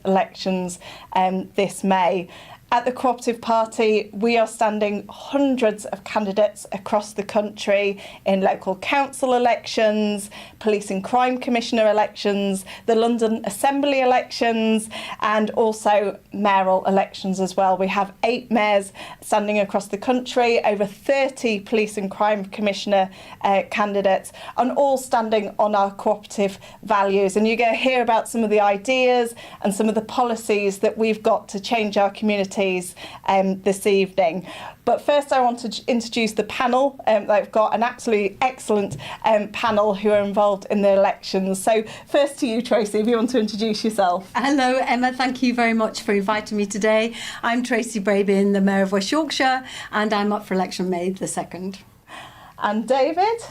elections this May. At the Co-operative Party, we are standing hundreds of candidates across the country in local council elections, police and crime commissioner elections, the London Assembly elections, and also mayoral elections as well. We have 8 mayors standing across the country, over 30 police and crime commissioner candidates, and all standing on our cooperative values. And you're going to hear about some of the ideas and some of the policies that we've got to change our communities this evening. But first I want to introduce the panel. They've got an absolutely excellent panel who are involved in the elections. So first to you, Tracy, if you want to introduce yourself. Hello, Emma. Thank you very much for inviting me today. I'm Tracy Brabin, the Mayor of West Yorkshire, and I'm up for election May the 2nd. And David?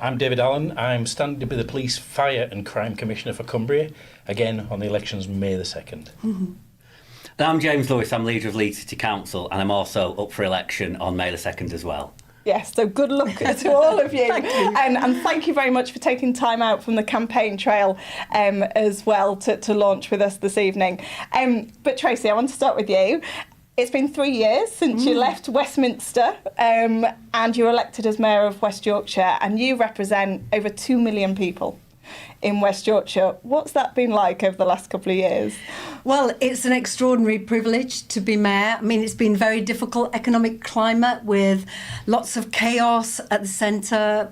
I'm David Allen. I'm standing with the Police, Fire and Crime Commissioner for Cumbria, again on the elections May the 2nd. Mm-hmm. I'm James Lewis, I'm leader of Leeds City Council, and I'm also up for election on May the 2nd as well. Yes, so good luck to all of you. Thank you. And thank you very much for taking time out from the campaign trail as well to launch with us this evening. But Tracy, I want to start with you. It's been 3 years since you left Westminster and you were elected as Mayor of West Yorkshire, and you represent over 2 million people in West Yorkshire. What's that been like over the last couple of years? Well, it's an extraordinary privilege to be mayor. I mean, it's been very difficult economic climate with lots of chaos at the centre.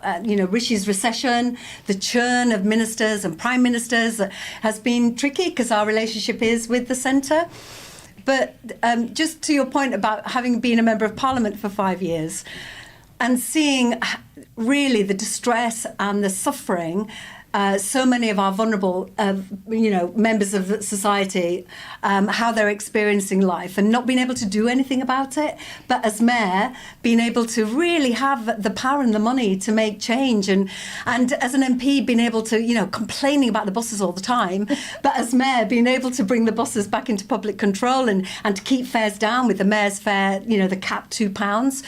Rishi's recession, the churn of ministers and prime ministers has been tricky because our relationship is with the centre. But just to your point about having been a member of Parliament for 5 years and seeing really the distress and the suffering so many of our vulnerable, members of society, how they're experiencing life and not being able to do anything about it. But as mayor, being able to really have the power and the money to make change, and as an MP, being able to, complaining about the buses all the time, but as mayor, being able to bring the buses back into public control and to keep fares down with the mayor's fare, the cap £2.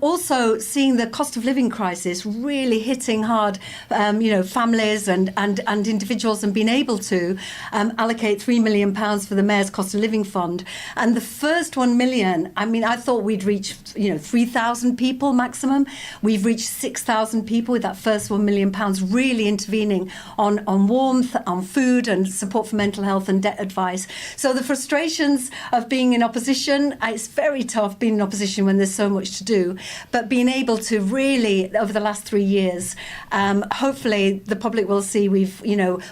Also seeing the cost of living crisis really hitting hard, families and individuals, and being able to allocate £3 million for the Mayor's Cost of Living Fund. And the first 1 million, I thought we'd reach 3,000 people maximum. We've reached 6,000 people with that first £1 million really intervening on warmth, on food and support for mental health and debt advice. So the frustrations of being in opposition, it's very tough being in opposition when there's so much to do, but being able to really, over the last 3 years, hopefully the public will see we've,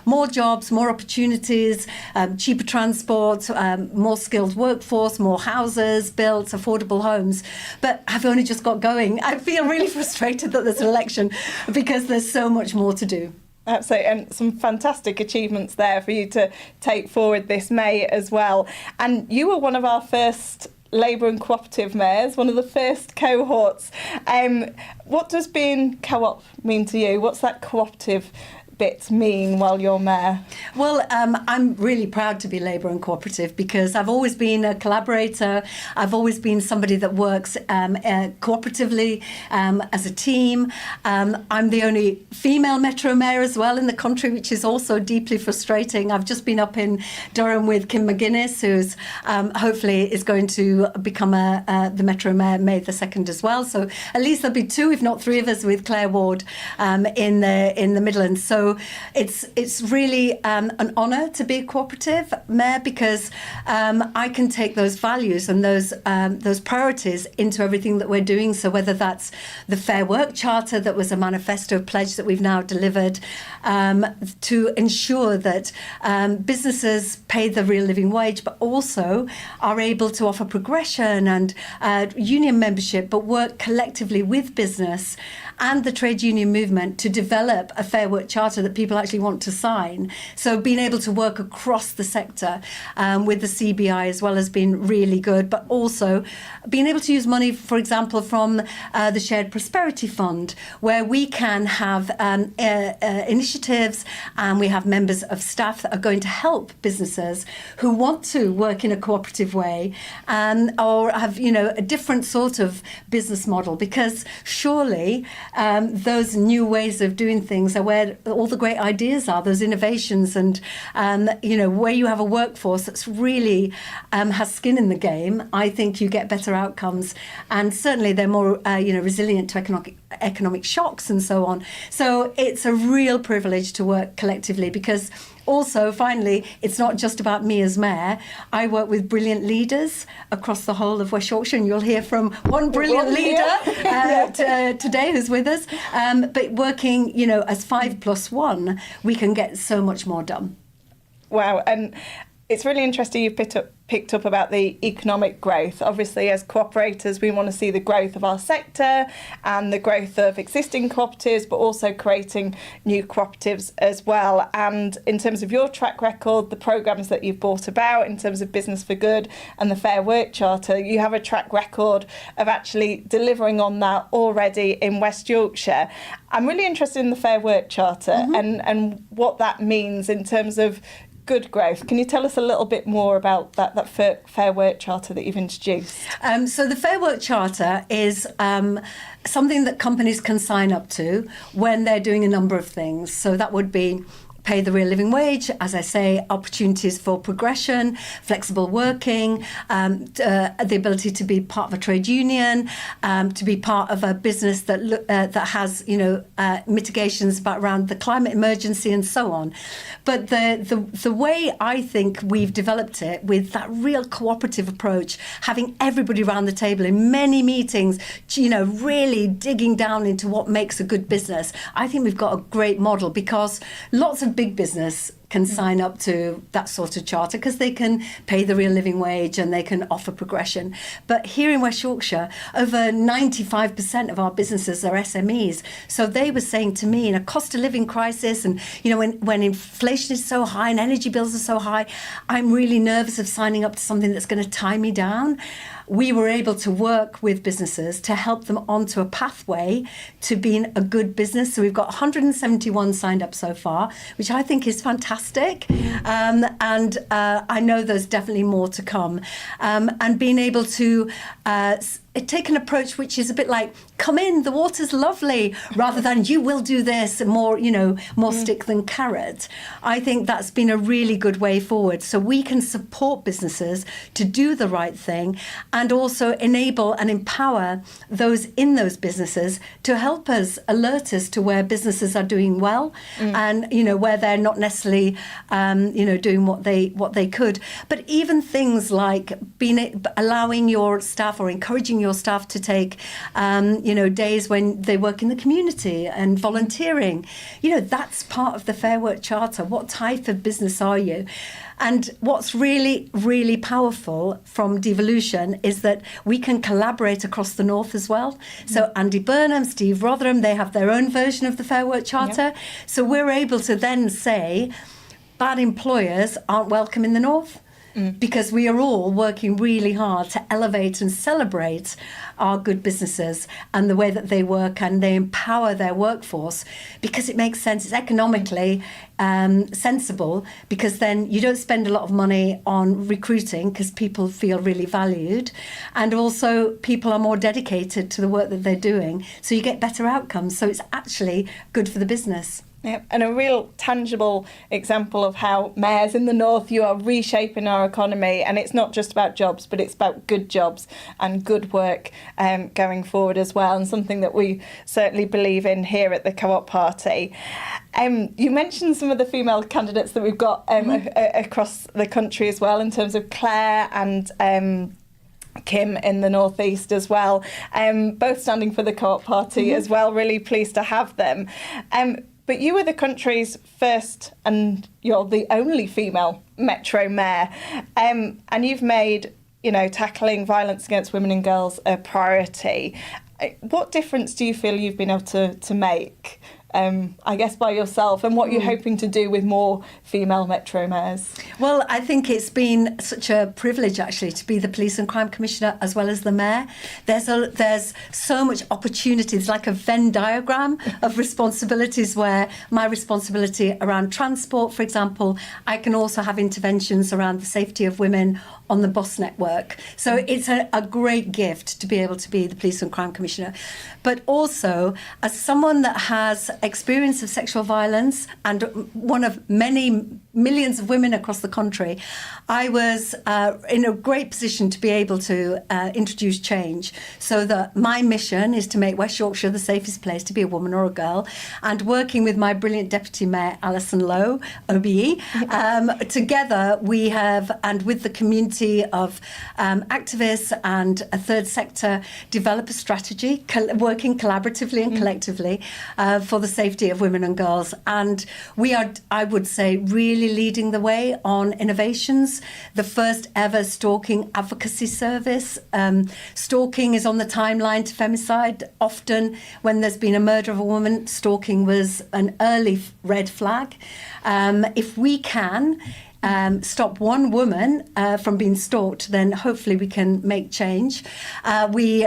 more jobs, more opportunities, cheaper transport, more skilled workforce, more houses built, affordable homes. But I've only just got going. I feel really frustrated that there's an election because there's so much more to do. Absolutely, and some fantastic achievements there for you to take forward this May as well. And you were one of our first Labour and cooperative mayors, one of the first cohorts. What does being co-op mean to you? What's that cooperative bit mean while you're mayor? Well, I'm really proud to be Labour and cooperative because I've always been a collaborator. I've always been somebody that works cooperatively as a team. I'm the only female Metro Mayor as well in the country, which is also deeply frustrating. I've just been up in Durham with Kim McGuinness, who's hopefully is going to become the Metro Mayor May the 2nd as well. So at least there'll be 2, if not 3 of us with Claire Ward in the Midlands. So it's really an honour to be a cooperative mayor because I can take those values and those priorities into everything that we're doing. So whether that's the Fair Work Charter that was a manifesto pledge that we've now delivered to ensure that businesses pay the real living wage, but also are able to offer progression and union membership, but work collectively with business and the trade union movement to develop a Fair Work Charter that people actually want to sign. So being able to work across the sector with the CBI as well has been really good, but also being able to use money, for example, from the Shared Prosperity Fund, where we can have initiatives and we have members of staff that are going to help businesses who want to work in a cooperative way or have, a different sort of business model, because surely those new ways of doing things are where all the great ideas are, those innovations, and where you have a workforce that's really has skin in the game, I think you get better outcomes, and certainly they're more resilient to economic shocks and so on. So it's a real privilege to work collectively, because also, finally, it's not just about me as mayor. I work with brilliant leaders across the whole of West Yorkshire, and you'll hear from one brilliant leader today who's with us. But working, as 5+1, we can get so much more done. Wow, and it's really interesting you've picked up about the economic growth. Obviously, as cooperators, we want to see the growth of our sector and the growth of existing cooperatives, but also creating new cooperatives as well. And in terms of your track record, the programmes that you've brought about in terms of Business for Good and the Fair Work Charter, you have a track record of actually delivering on that already in West Yorkshire. I'm really interested in the Fair Work Charter and what that means in terms of good growth. Can you tell us a little bit more about that Fair Work Charter that you've introduced? So the Fair Work Charter is something that companies can sign up to when they're doing a number of things. So that would be pay the real living wage, as I say, opportunities for progression, flexible working, the ability to be part of a trade union, to be part of a business that has mitigations around the climate emergency and so on. But the way I think we've developed it with that real cooperative approach, having everybody around the table in many meetings, really digging down into what makes a good business, I think we've got a great model, because lots of big business can sign up to that sort of charter because they can pay the real living wage and they can offer progression. But here in West Yorkshire, over 95% of our businesses are SMEs. So they were saying to me, in a cost of living crisis, and when inflation is so high and energy bills are so high, I'm really nervous of signing up to something that's going to tie me down. We were able to work with businesses to help them onto a pathway to being a good business. So we've got 171 signed up so far, which I think is fantastic. And I know there's definitely more to come. And being able to take an approach which is a bit like, come in, the water's lovely, rather than you will do this, more stick than carrot. I think that's been a really good way forward. So we can support businesses to do the right thing, and also enable and empower those in those businesses to help us, alert us to where businesses are doing well, and where they're not necessarily doing what they could. But even things like allowing your staff or encouraging your staff to take days when they work in the community and volunteering, that's part of the Fair Work Charter. What type of business are you? And what's really, really powerful from devolution is that we can collaborate across the north as well. So Andy Burnham, Steve Rotherham, they have their own version of the Fair Work Charter. Yep. So we're able to then say bad employers aren't welcome in the north. Because we are all working really hard to elevate and celebrate our good businesses and the way that they work, and they empower their workforce, because it makes sense. It's economically sensible, because then you don't spend a lot of money on recruiting because people feel really valued, and also people are more dedicated to the work that they're doing, so you get better outcomes. So it's actually good for the business. Yep. And a real tangible example of how mayors in the north, you are reshaping our economy, and it's not just about jobs, but it's about good jobs and good work going forward as well, and something that we certainly believe in here at the Co-op Party. You mentioned some of the female candidates that we've got across the country as well, in terms of Claire and Kim in the northeast as well, both standing for the Co-op Party as well. Really pleased to have them. But you were the country's first, and you're the only female Metro mayor, and you've made, tackling violence against women and girls a priority. What difference do you feel you've been able to make, I guess, by yourself, and what you're hoping to do with more female Metro mayors? Well, I think it's been such a privilege, actually, to be the Police and Crime Commissioner as well as the mayor. There's so much opportunity. It's like a Venn diagram of responsibilities, where my responsibility around transport, for example, I can also have interventions around the safety of women on the bus network. So it's a great gift to be able to be the Police and Crime Commissioner. But also, as someone that has experience of sexual violence and one of many millions of women across the country, I was in a great position to be able to introduce change, so that my mission is to make West Yorkshire the safest place to be a woman or a girl. And working with my brilliant Deputy Mayor, Alison Lowe, OBE, together we have, and with the community of activists and a third sector, develop a strategy, working collaboratively and collectively for the safety of women and girls. And we are, I would say, really leading the way on innovations. The first ever stalking advocacy service. Stalking is on the timeline to femicide. Often when there's been a murder of a woman, stalking was an early red flag. If we can stop one woman from being stalked, then hopefully we can make change. We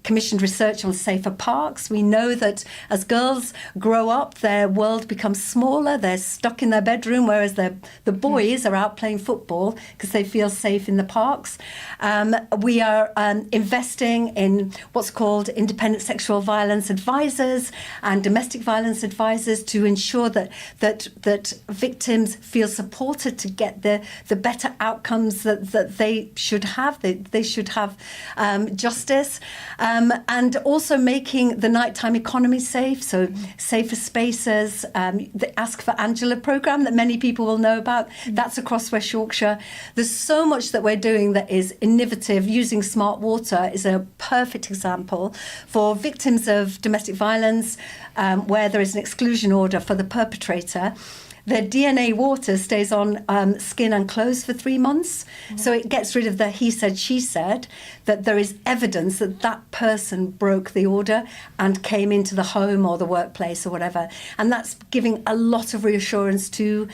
commissioned research on safer parks. We know that as girls grow up, their world becomes smaller. They're stuck in their bedroom, whereas the boys are out playing football because they feel safe in the parks. We are investing in what's called independent sexual violence advisors and domestic violence advisors to ensure that victims feel supported to get the better outcomes that they should have. They should have justice. And also making the nighttime economy safe, so safer spaces. The Ask for Angela programme that many people will know about, that's across West Yorkshire. There's so much that we're doing that is innovative. Using smart water is a perfect example for victims of domestic violence, where there is an exclusion order for the perpetrator. Their DNA water stays on skin and clothes for 3 months. So it gets rid of the he said, she said, that there is evidence that that person broke the order and came into the home or the workplace or whatever. And that's giving a lot of reassurance to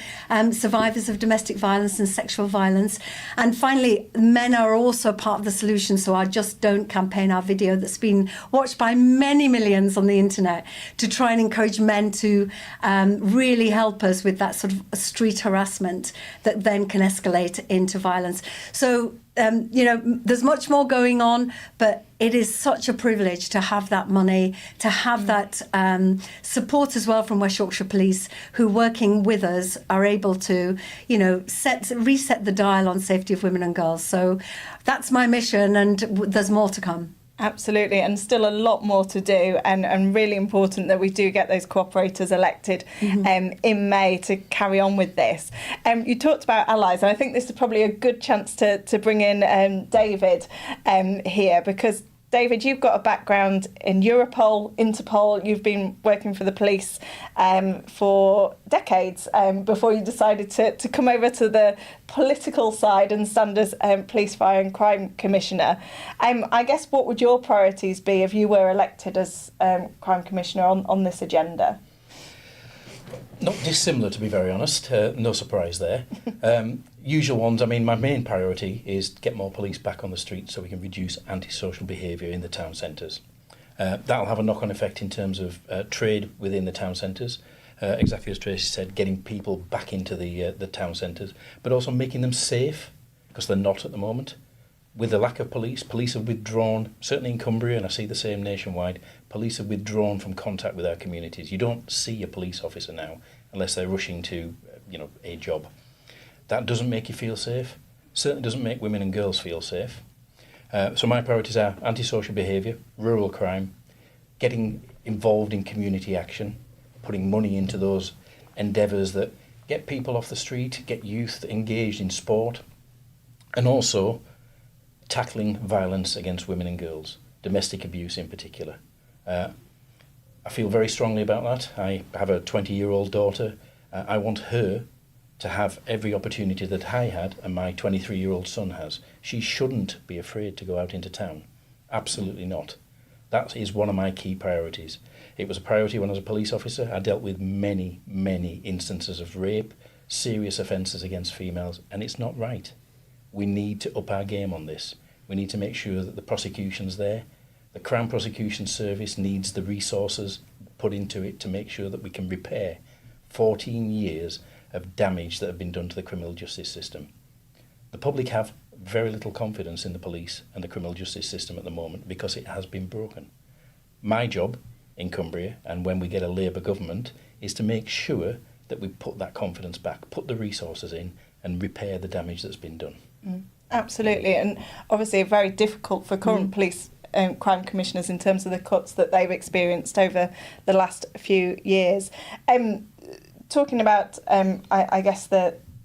survivors of domestic violence and sexual violence. And finally, men are also part of the solution. So our Just Don't campaign, our video that's been watched by many millions on the internet, to try and encourage men to really help us with that sort of street harassment that then can escalate into violence. So, there's much more going on, but it is such a privilege to have that money, to have that support as well from West Yorkshire Police, who, working with us, are able to, reset the dial on safety of women and girls. So that's my mission, and there's more to come. Absolutely, and still a lot more to do, and really important that we do get those cooperators elected in May to carry on with this. You talked about allies, and I think this is probably a good chance to bring in David here, because David, you've got a background in Europol, Interpol. You've been working for the police for decades before you decided to come over to the political side and stand as Police, Fire and Crime Commissioner. I guess what would your priorities be if you were elected as Crime Commissioner on this agenda? Not dissimilar, to be very honest. No surprise there. Usual ones. I mean, my main priority is to get more police back on the street so we can reduce antisocial behaviour in the town centres. That'll have a knock-on effect in terms of trade within the town centres. Exactly as Tracy said, getting people back into the town centres, but also making them safe, because they're not at the moment. With the lack of police have withdrawn, certainly in Cumbria, and I see the same nationwide, police have withdrawn from contact with our communities. You don't see a police officer now unless they're rushing to, a job. That doesn't make you feel safe. Certainly doesn't make women and girls feel safe. So my priorities are antisocial behaviour, rural crime, getting involved in community action, putting money into those endeavours that get people off the street, get youth engaged in sport, and also tackling violence against women and girls, domestic abuse in particular. I feel very strongly about that. I have a 20-year-old daughter. I want her to have every opportunity that I had and my 23-year-old son has. She shouldn't be afraid to go out into town. Absolutely not. That is one of my key priorities. It was a priority when I was a police officer. I dealt with many, many instances of rape, serious offences against females, and it's not right. We need to up our game on this. We need to make sure that the prosecution's there. The Crown Prosecution Service needs the resources put into it to make sure that we can repair 14 years of damage that have been done to the criminal justice system. The public have very little confidence in the police and the criminal justice system at the moment because it has been broken. My job in Cumbria, and when we get a Labour government, is to make sure that we put that confidence back, put the resources in, and repair the damage that's been done. Absolutely, and obviously very difficult for current police crime commissioners in terms of the cuts that they've experienced over the last few years. Talking about, I guess,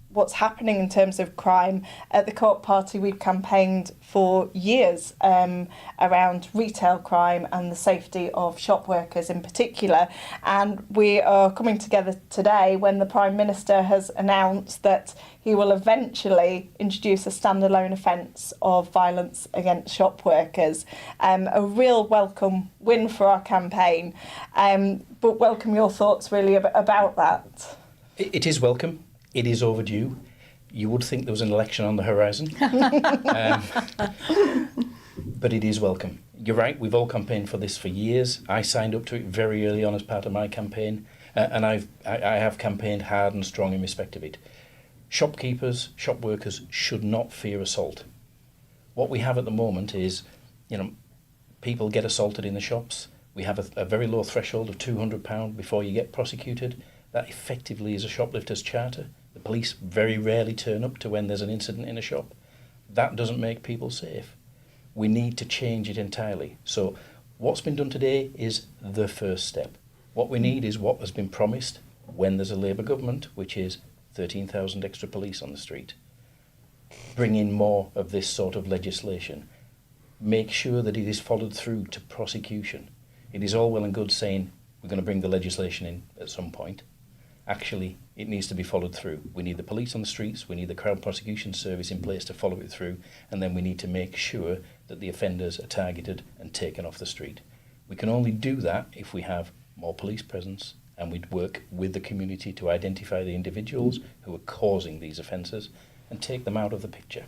what's happening in terms of crime, at the Co-op Party we've campaigned for years around retail crime and the safety of shop workers in particular, and we are coming together today when the Prime Minister has announced that he will eventually introduce a standalone offence of violence against shop workers. A real welcome win for our campaign, but welcome your thoughts really about that. It is welcome. It is overdue. You would think there was an election on the horizon. But it is welcome. You're right, we've all campaigned for this for years. I signed up to it very early on as part of my campaign, and I have campaigned hard and strong in respect of it. Shopkeepers, shop workers should not fear assault. What we have at the moment is, people get assaulted in the shops. We have a very low threshold of £200 before you get prosecuted. That effectively is a shoplifter's charter. The police very rarely turn up to when there's an incident in a shop. That doesn't make people safe. We need to change it entirely. So what's been done today is the first step. What we need is what has been promised when there's a Labour government, which is 13,000 extra police on the street. Bring in more of this sort of legislation. Make sure that it is followed through to prosecution. It is all well and good saying we're going to bring the legislation in at some point. Actually, it needs to be followed through. We need the police on the streets, we need the Crown Prosecution Service in place to follow it through, and then we need to make sure that the offenders are targeted and taken off the street. We can only do that if we have more police presence, and we'd work with the community to identify the individuals who are causing these offences and take them out of the picture.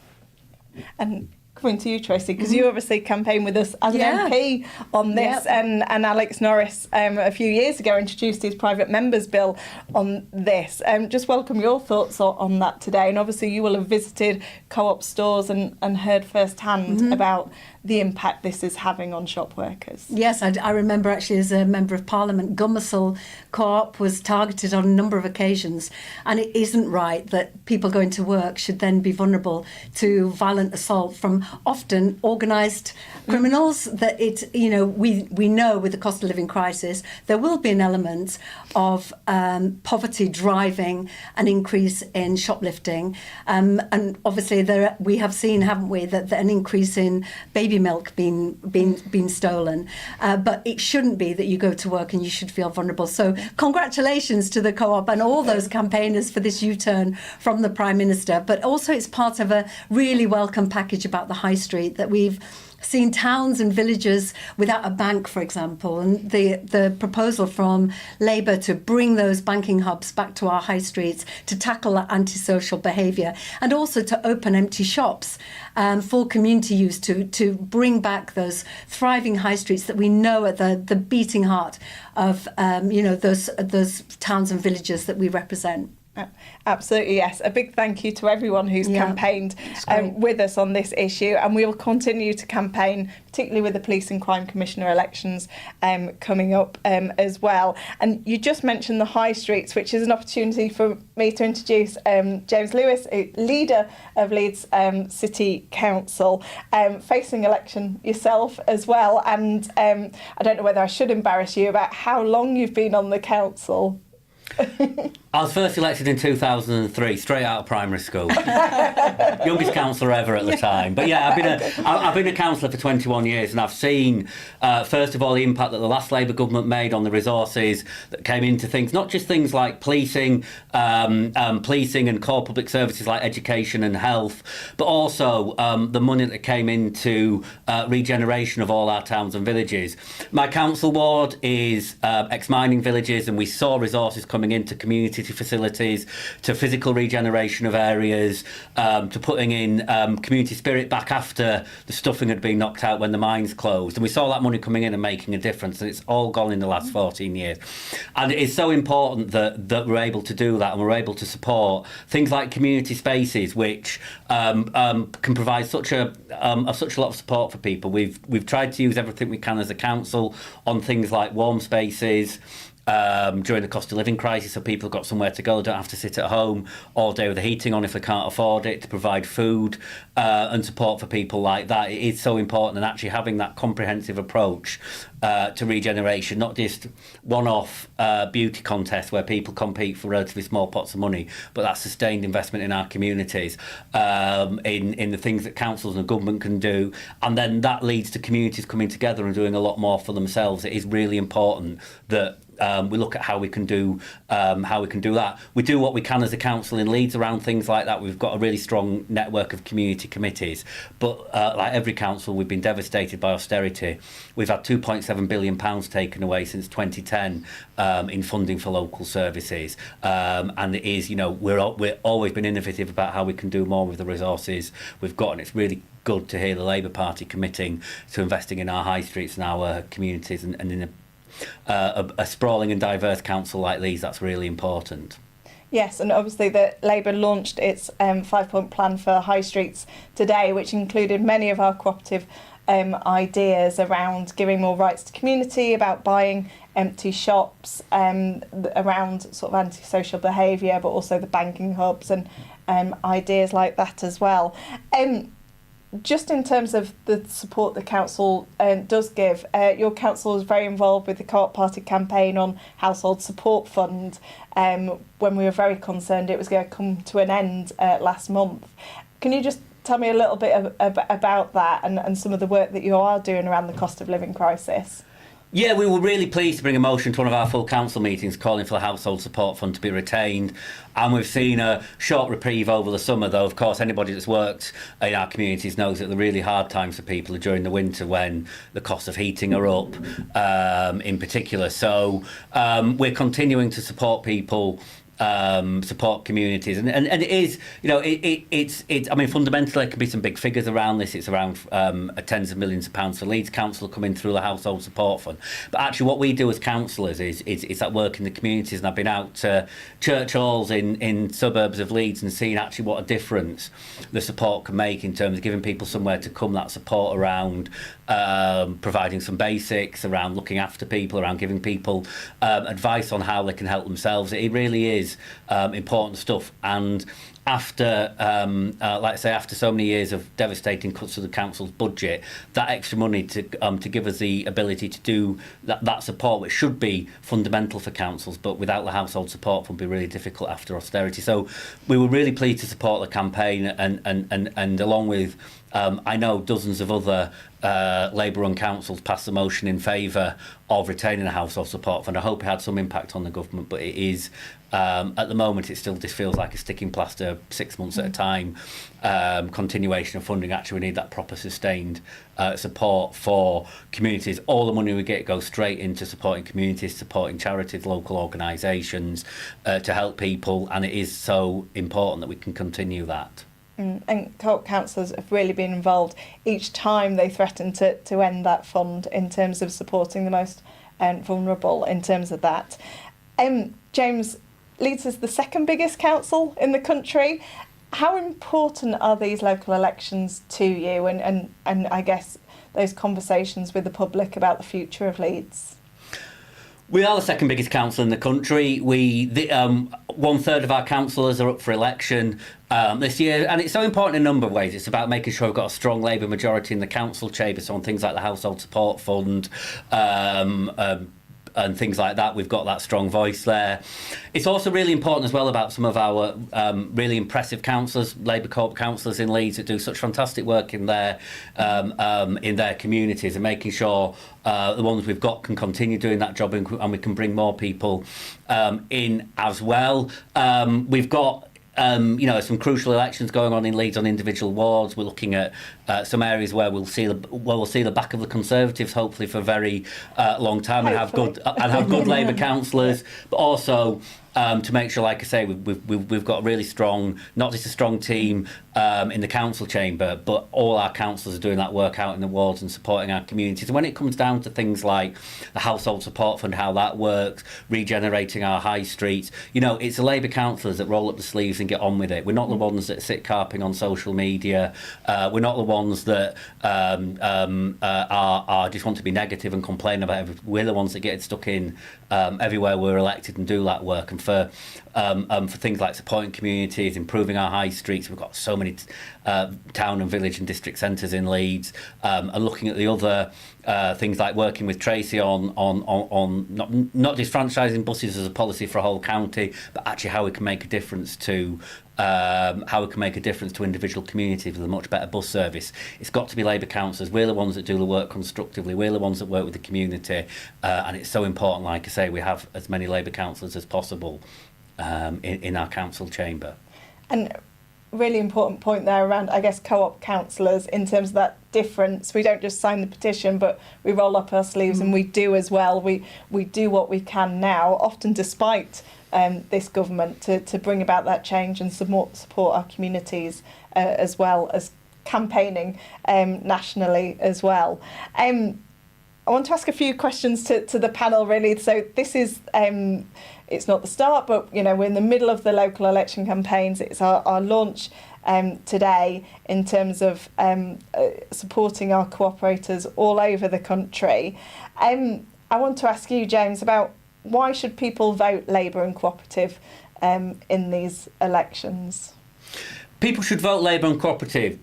And coming to you, Tracy, because you obviously campaigned with us as an MP on this, and Alex Norris a few years ago introduced his private members bill on this. Just welcome your thoughts on that today, and obviously you will have visited co-op stores and heard firsthand about the impact this is having on shop workers. Yes, I remember actually as a Member of Parliament, Gummersall Co-op was targeted on a number of occasions, and it isn't right that people going to work should then be vulnerable to violent assault from often organised criminals. That we know with the cost of living crisis there will be an element of poverty driving an increase in shoplifting, and obviously we have seen, haven't we, that an increase in baby milk being stolen, but it shouldn't be that you go to work and you should feel vulnerable. So congratulations to the Co-op and all those campaigners for this U-turn from the Prime Minister, but also it's part of a really welcome package about the high street that we've seen towns and villages without a bank, for example, and the proposal from Labour to bring those banking hubs back to our high streets to tackle that antisocial behaviour, and also to open empty shops for community use to bring back those thriving high streets that we know are the beating heart of those towns and villages that we represent. Absolutely, yes. A big thank you to everyone who's campaigned with us on this issue, and we will continue to campaign, particularly with the Police and Crime Commissioner elections coming up as well. And you just mentioned the high streets, which is an opportunity for me to introduce James Lewis, a leader of Leeds City Council, facing election yourself as well. And I don't know whether I should embarrass you about how long you've been on the council. I was first elected in 2003, straight out of primary school. Youngest councillor ever at the time. But yeah, I've been a councillor for 21 years, and I've seen, first of all, the impact that the last Labour government made on the resources that came into things, not just things like policing and core public services like education and health, but also the money that came into regeneration of all our towns and villages. My council ward is ex-mining villages, and we saw resources coming into community community facilities, to physical regeneration of areas, to putting in community spirit back after the stuffing had been knocked out when the mines closed. And we saw that money coming in and making a difference, and it's all gone in the last 14 years. And it is so important that we're able to do that, and we're able to support things like community spaces, which can provide such a lot of support for people. We've tried to use everything we can as a council on things like warm spaces, during the cost of living crisis, so people have got somewhere to go, don't have to sit at home all day with the heating on if they can't afford it, to provide food and support for people like that. It is so important, and actually having that comprehensive approach to regeneration, not just one-off beauty contests where people compete for relatively small pots of money, but that sustained investment in our communities, in the things that councils and government can do, and then that leads to communities coming together and doing a lot more for themselves. It is really important that we look at how we can do that. We do what we can as a council in Leeds around things like that. We've got a really strong network of community committees, but like every council, we've been devastated by austerity. We've had £2.7 billion taken away since 2010 in funding for local services, and it is, we're always been innovative about how we can do more with the resources we've got, and it's really good to hear the Labour Party committing to investing in our high streets and our communities, and in a sprawling and diverse council like Leeds, that's really important. Yes, and obviously the Labour launched its 5-point plan for high streets today, which included many of our cooperative ideas around giving more rights to community, about buying empty shops, around sort of antisocial behaviour, but also the banking hubs and ideas like that as well. Just in terms of the support the council does give, your council is very involved with the Co-op Party campaign on Household Support Fund, when we were very concerned it was going to come to an end last month. Can you just tell me a little bit about that and some of the work that you are doing around the cost of living crisis? Yeah, we were really pleased to bring a motion to one of our full council meetings calling for the Household Support Fund to be retained. And we've seen a short reprieve over the summer, though, of course, anybody that's worked in our communities knows that the really hard times for people are during the winter when the costs of heating are up, in particular. So we're continuing to support people, support communities, and it is, it's I mean, fundamentally there can be some big figures around this. It's around tens of millions of pounds for Leeds Council coming through the Household Support Fund, but actually what we do as councillors is that work in the communities, and I've been out to church halls in suburbs of Leeds and seen actually what a difference the support can make in terms of giving people somewhere to come, that support around providing some basics, around looking after people, around giving people advice on how they can help themselves. It really is important stuff. And after, like I say, after so many years of devastating cuts to the council's budget, that extra money to give us the ability to do that support, which should be fundamental for councils, but without the household support would be really difficult after austerity. So we were really pleased to support the campaign, and along with I know dozens of other Labour-run councils passed the motion in favour of retaining a household support fund. I hope it had some impact on the government, but it is, at the moment, it still just feels like a sticking plaster, 6 months at a time, continuation of funding. Actually, we need that proper sustained support for communities. All the money we get goes straight into supporting communities, supporting charities, local organisations, to help people, and it is so important that we can continue that. And co-op councillors have really been involved each time they threaten to end that fund in terms of supporting the most vulnerable in terms of that. James, Leeds is the second biggest council in the country. How important are these local elections to you, and I guess those conversations with the public about the future of Leeds? We are the second biggest council in the country. One third of our councillors are up for election this year, and it's so important in a number of ways. It's about making sure we've got a strong Labour majority in the council chamber, so on things like the Household Support Fund, and things like that, we've got that strong voice there. It's also really important as well about some of our really impressive councillors, Labour Co-op councillors in Leeds, that do such fantastic work in their communities, and making sure the ones we've got can continue doing that job, and we can bring more people in as well. We've got some crucial elections going on in Leeds on individual wards. We're looking at some areas where we'll see the back of the Conservatives, hopefully for a very long time, and have good Labour councillors, but also to make sure, like I say, we've got a really strong, not just a strong team in the council chamber, but all our councillors are doing that work out in the wards and supporting our communities. And when it comes down to things like the household support fund, how that works, regenerating our high streets, you know, it's the Labour councillors that roll up the sleeves and get on with it. We're not the ones that sit carping on social media. We're not the ones that are just want to be negative and complain about everything. We're the ones that get stuck in everywhere we're elected and do that work. And for things like supporting communities, improving our high streets, we've got so many town and village and district centres in Leeds, and looking at the other things like working with Tracy on not just franchising buses as a policy for a whole county, but actually how we can make a difference to individual communities with a much better bus service. It's got to be Labour councillors. We're the ones that do the work constructively. We're the ones that work with the community, and it's so important, like I say, we have as many Labour councillors as possible in our council chamber. And really important point there around, I guess, co-op councillors in terms of that difference. We don't just sign the petition, but we roll up our sleeves and we do as well. We do what we can now, often despite this government, to bring about that change and support our communities as well as campaigning nationally as well. I want to ask a few questions to the panel, really. So this is, it's not the start, but you know, we're in the middle of the local election campaigns. It's our launch today in terms of supporting our cooperators all over the country. I want to ask you, James, about why should people vote Labour and cooperative in these elections? People should vote Labour and cooperative.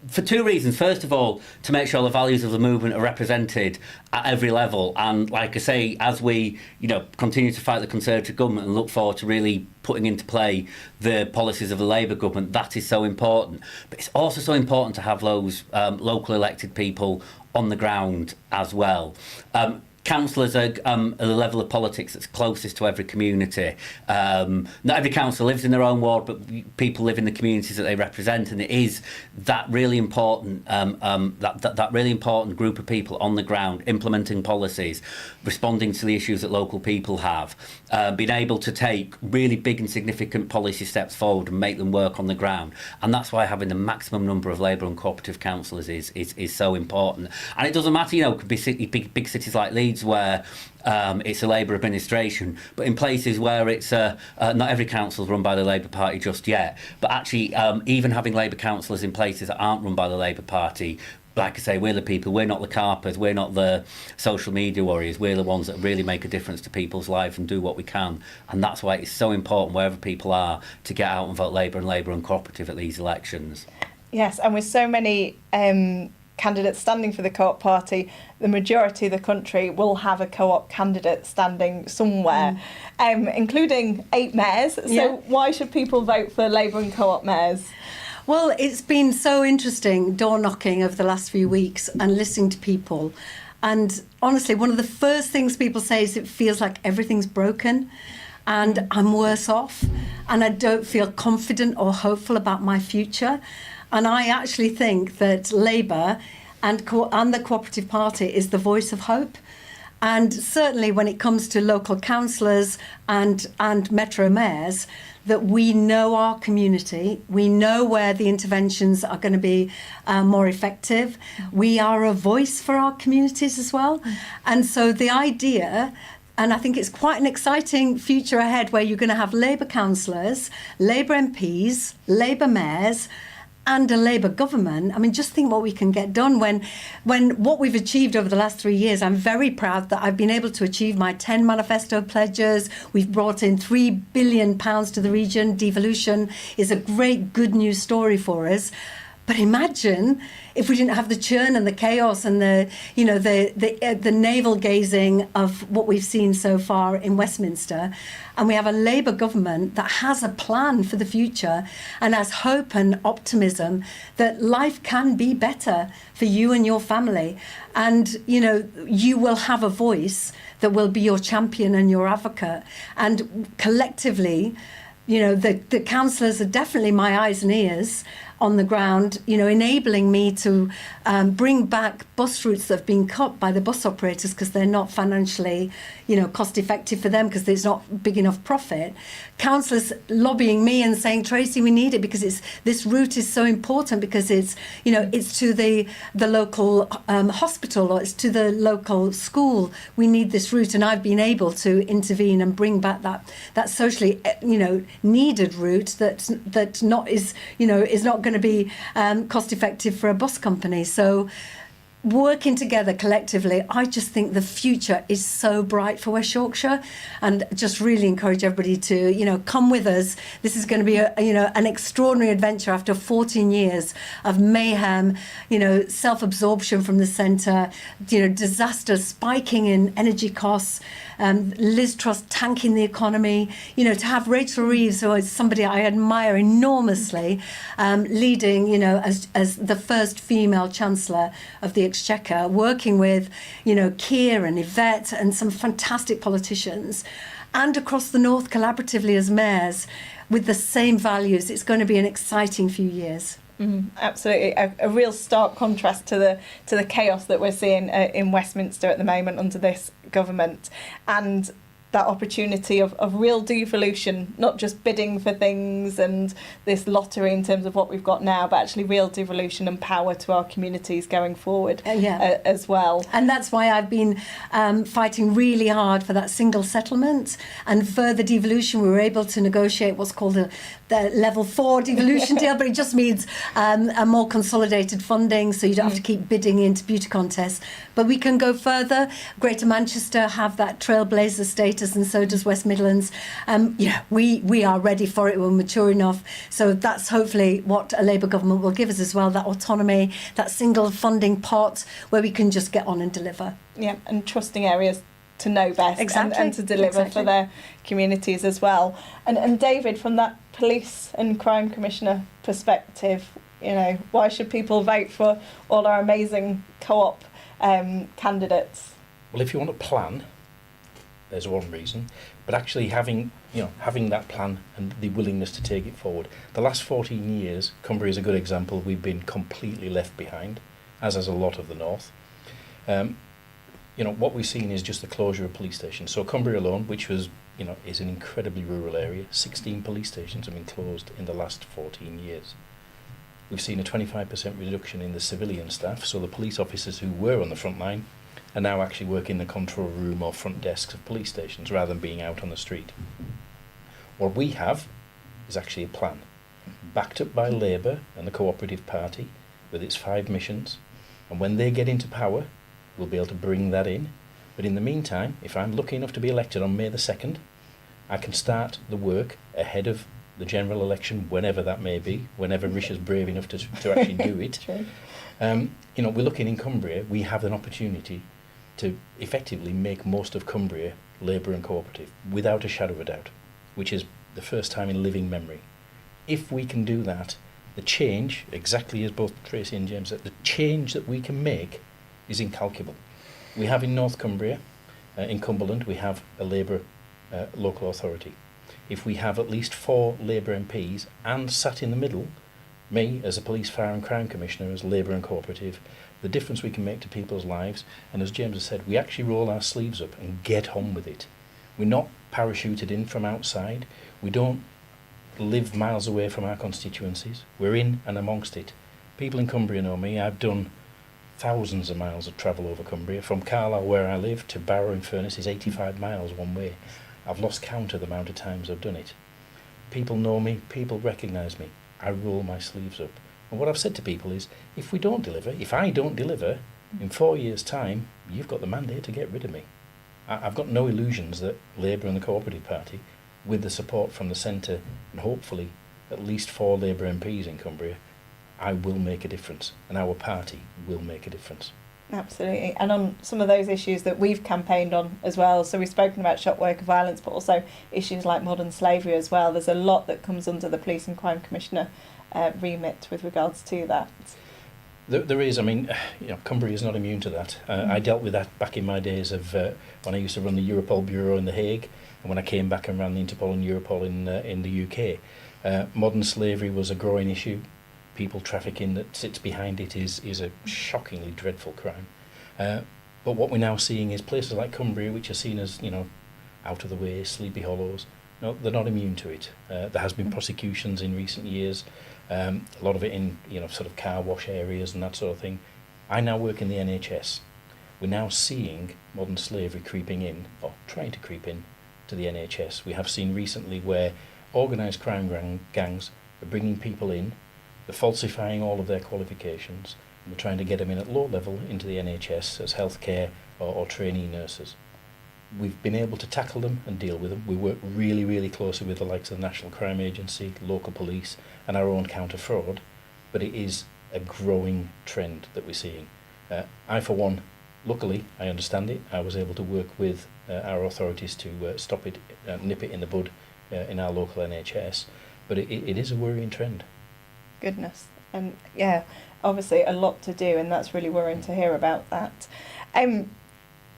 For two reasons. First of all, to make sure the values of the movement are represented at every level. And like I say, as we, you know, continue to fight the Conservative government and look forward to really putting into play the policies of the Labour government, that is so important. But it's also so important to have those local elected people on the ground as well. Councillors are the level of politics that's closest to every community. Not every council lives in their own ward, but people live in the communities that they represent, and it is that really important that really important group of people on the ground implementing policies, responding to the issues that local people have, being able to take really big and significant policy steps forward and make them work on the ground. And that's why having the maximum number of Labour and cooperative councillors is so important. And it doesn't matter, you know, it could be big cities like Leeds, where it's a Labour administration, but in places where it's not every council is run by the Labour Party just yet, but actually even having Labour councillors in places that aren't run by the Labour Party, like I say, we're the people, we're not the carpers, we're not the social media warriors, we're the ones that really make a difference to people's lives and do what we can. And that's why it's so important, wherever people are, to get out and vote Labour and cooperative at these elections. Yes, and with so many candidates standing for the Co-op Party, the majority of the country will have a co-op candidate standing somewhere, including 8 mayors. So why should people vote for Labour and co-op mayors? Well, it's been so interesting door knocking over the last few weeks and listening to people. And honestly, one of the first things people say is it feels like everything's broken and I'm worse off and I don't feel confident or hopeful about my future. And I actually think that Labour and the Cooperative Party is the voice of hope. And certainly when it comes to local councillors and metro mayors, that we know our community, we know where the interventions are going to be more effective. We are a voice for our communities as well. And so the idea, and I think it's quite an exciting future ahead where you're going to have Labour councillors, Labour MPs, Labour mayors, and a Labour government. I mean, just think what we can get done when what we've achieved over the last 3 years. I'm very proud that I've been able to achieve my 10 manifesto pledges. We've brought in £3 billion to the region. Devolution is a great good news story for us. But imagine if we didn't have the churn and the chaos and the navel gazing of what we've seen so far in Westminster, and we have a Labour government that has a plan for the future and has hope and optimism that life can be better for you and your family. And, you know, you will have a voice that will be your champion and your advocate. And collectively, you know, the councillors are definitely my eyes and ears. on the ground, enabling me to bring back bus routes that have been cut by the bus operators because they're not financially, cost effective for them because there's not big enough profit. Councillors lobbying me and saying, Tracy, we need it because this route is so important because it's to the local hospital or it's to the local school. We need this route, and I've been able to intervene and bring back that socially, needed route that is not going to be cost effective for a bus company. So working together collectively, I just think the future is so bright for West Yorkshire, and just really encourage everybody to, come with us. This is going to be an extraordinary adventure after 14 years of mayhem, self-absorption from the centre, disasters, spiking in energy costs, Liz Truss tanking the economy, to have Rachel Reeves, who is somebody I admire enormously, leading, as the first female Chancellor of the Exchequer, working with, Keir and Yvette and some fantastic politicians, and across the North collaboratively as mayors with the same values. It's going to be an exciting few years. Absolutely, a real stark contrast to the chaos that we're seeing in Westminster at the moment under this government, and that opportunity of real devolution, not just bidding for things and this lottery in terms of what we've got now, but actually real devolution and power to our communities going forward as well. And that's why I've been fighting really hard for that single settlement and further devolution. We were able to negotiate what's called the level 4 devolution deal, but it just means a more consolidated funding, so you don't have to keep bidding into beauty contests. But we can go further. Greater Manchester have that trailblazer status, and so does West Midlands. We are ready for it. We're mature enough. So that's hopefully what a Labour government will give us as well, that autonomy, that single funding pot where we can just get on and deliver. Yeah, and trusting areas to know best and to deliver for their communities as well. And David, from that Police and Crime Commissioner perspective, why should people vote for all our amazing co-op candidates? Well, if you want a plan, there's one reason, but actually having that plan and the willingness to take it forward. The last 14 years, Cumbria is a good example. We've been completely left behind, as has a lot of the north. What we've seen is just the closure of police stations. So Cumbria alone, which was, is an incredibly rural area, 16 police stations have been closed in the last 14 years. We've seen a 25% reduction in the civilian staff, so the police officers who were on the front line are now actually working in the control room or front desks of police stations rather than being out on the street. What we have is actually a plan, backed up by Labour and the Co-operative Party with its 5 missions, and when they get into power, we'll be able to bring that in. But in the meantime, if I'm lucky enough to be elected on May the 2nd, I can start the work ahead of the general election, whenever that may be, whenever Risha's brave enough to actually do it. We're looking in Cumbria, we have an opportunity to effectively make most of Cumbria Labour and cooperative, without a shadow of a doubt, which is the first time in living memory. If we can do that, the change, exactly as both Tracy and James said, the change that we can make is incalculable. We have in North Cumbria, in Cumberland, we have a Labour local authority. If we have at least 4 Labour MPs and sat in the middle, me as a Police, Fire and Crime Commissioner, as Labour and cooperative, the difference we can make to people's lives, and as James has said, we actually roll our sleeves up and get on with it. We're not parachuted in from outside. We don't live miles away from our constituencies. We're in and amongst it. People in Cumbria know me. I've done thousands of miles of travel over Cumbria. From Carlisle, where I live, to Barrow in Furness is 85 miles one way. I've lost count of the amount of times I've done it. People know me, people recognise me. I roll my sleeves up. And what I've said to people is, if I don't deliver, in 4 years' time, you've got the mandate to get rid of me. I've got no illusions that Labour and the Co-operative Party, with the support from the centre and hopefully at least 4 Labour MPs in Cumbria, I will make a difference, and our party will make a difference. Absolutely, and on some of those issues that we've campaigned on as well, so we've spoken about shop worker violence, but also issues like modern slavery as well. There's a lot that comes under the Police and Crime Commissioner remit with regards to that. There is, Cumbria is not immune to that. I dealt with that back in my days of when I used to run the Europol Bureau in The Hague, and when I came back and ran the Interpol and Europol in the UK. Modern slavery was a growing issue. people trafficking that sits behind it is a shockingly dreadful crime. But what we're now seeing is places like Cumbria, which are seen as, out of the way, Sleepy Hollows. No, they're not immune to it. There has been prosecutions in recent years, a lot of it in, sort of car wash areas and that sort of thing. I now work in the NHS. We're now seeing modern slavery creeping in, or trying to creep in, to the NHS. We have seen recently where organised crime gangs are bringing people in, they're falsifying all of their qualifications, and we're trying to get them in at low level into the NHS as healthcare or trainee nurses. We've been able to tackle them and deal with them. We work really, really closely with the likes of the National Crime Agency, local police, and our own counter-fraud, but it is a growing trend that we're seeing. I, for one, luckily, I understand it. I was able to work with our authorities to stop it, nip it in the bud in our local NHS, but it is a worrying trend. Goodness. And yeah, obviously a lot to do, and that's really worrying to hear about that.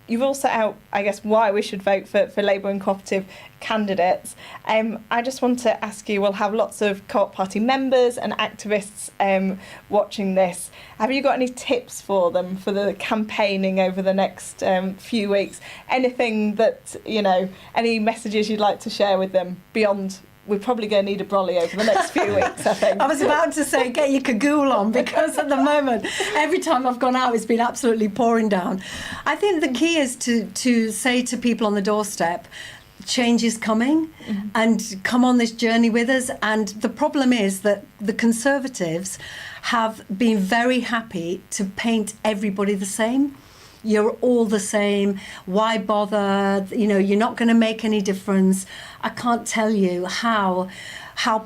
You've all set out, I guess, why we should vote for Labour and Co-operative candidates. I just want to ask you, we'll have lots of Co-op Party members and activists watching this. Have you got any tips for them for the campaigning over the next few weeks? Anything that, any messages you'd like to share with them beyond... We're probably going to need a brolly over the next few weeks, I think. I was about to say, get your cagoule on, because at the moment, every time I've gone out, it's been absolutely pouring down. I think the key is to say to people on the doorstep, change is coming, and come on this journey with us. And the problem is that the Conservatives have been very happy to paint everybody the same. You're all the same. Why bother? You're not going to make any difference. I can't tell you how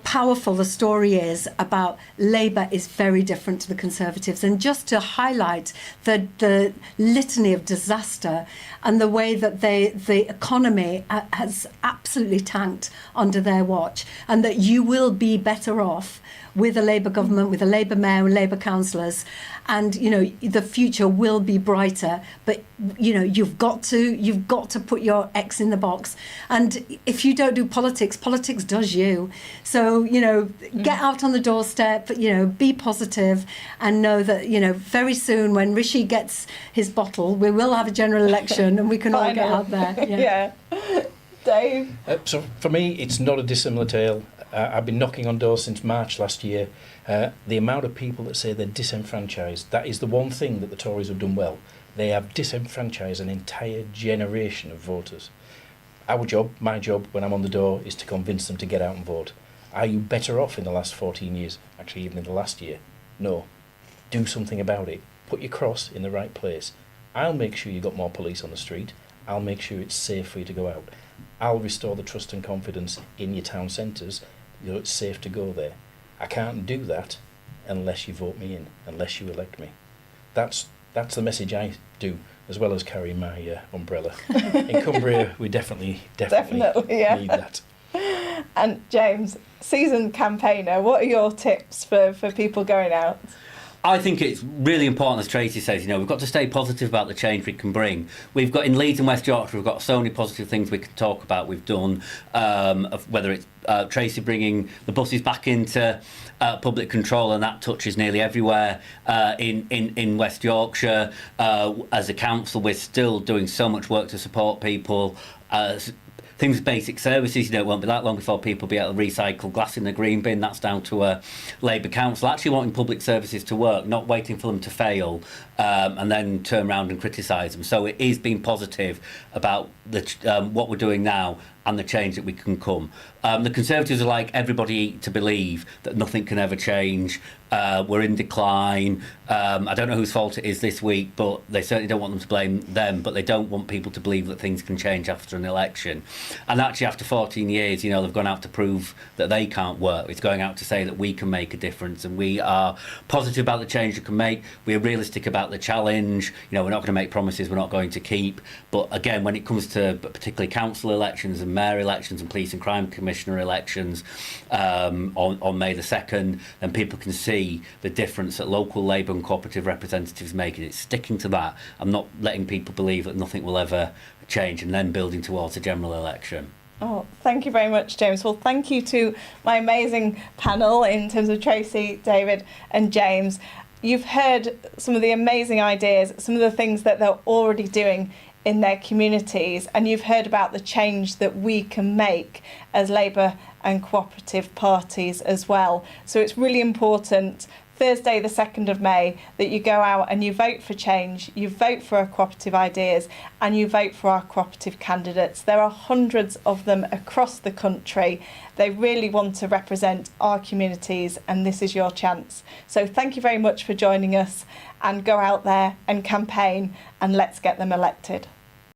powerful the story is about Labour is very different to the Conservatives. And just to highlight the litany of disaster and the way that the economy has absolutely tanked under their watch, and that you will be better off with a Labour government, with a Labour mayor and Labour councillors, and the future will be brighter. But you've got to put your X in the box. And if you don't do politics does you. So get out on the doorstep. Be positive, and know that very soon when Rishi gets his bottle, we will have a general election, and we can all get out there. Yeah. Dave. So for me, it's not a dissimilar tale. I've been knocking on doors since March last year. The amount of people that say they're disenfranchised, that is the one thing that the Tories have done well. They have disenfranchised an entire generation of voters. Our job, my job, when I'm on the door, is to convince them to get out and vote. Are you better off in the last 14 years? Actually, even in the last year? No. Do something about it. Put your cross in the right place. I'll make sure you've got more police on the street. I'll make sure it's safe for you to go out. I'll restore the trust and confidence in your town centres. It's safe to go there. I can't do that unless you vote me in, unless you elect me. That's the message I do, as well as carrying my umbrella. In Cumbria, we definitely yeah. need that. And James, seasoned campaigner, what are your tips for people going out? I think it's really important, as Tracy says, we've got to stay positive about the change we can bring. We've got, in Leeds and West Yorkshire, we've got so many positive things we can talk about. We've done, whether it's Tracy bringing the buses back into public control, and that touches nearly everywhere in West Yorkshire. As a council, we're still doing so much work to support people. Things, basic services, it won't be that long before people will be able to recycle glass in the green bin. That's down to a Labour council actually wanting public services to work, not waiting for them to fail and then turn around and criticise them. So it is being positive about what we're doing now and the change that we can come. The Conservatives are like everybody to believe that nothing can ever change. We're in decline. I don't know whose fault it is this week, but they certainly don't want them to blame them, but they don't want people to believe that things can change after an election. And actually, after 14 years, they've gone out to prove that they can't work. It's going out to say that we can make a difference, and we are positive about the change we can make. We're realistic about the challenge. We're not going to make promises we're not going to keep. But again, when it comes to particularly council elections and mayor elections and police and crime commissioner elections on May the 2nd, then people can see the difference that local Labour and cooperative representatives make. It's sticking to that. I'm not letting people believe that nothing will ever change and then building towards a general election. Oh, thank you very much, James. Well, thank you to my amazing panel in terms of Tracy, David and James. You've heard some of the amazing ideas, some of the things that they're already doing in their communities, and you've heard about the change that we can make as Labour and cooperative parties as well. So it's really important, Thursday the 2nd of May, that you go out and you vote for change, you vote for our cooperative ideas, and you vote for our cooperative candidates. There are hundreds of them across the country. They really want to represent our communities, and this is your chance. So thank you very much for joining us, and go out there and campaign, and let's get them elected.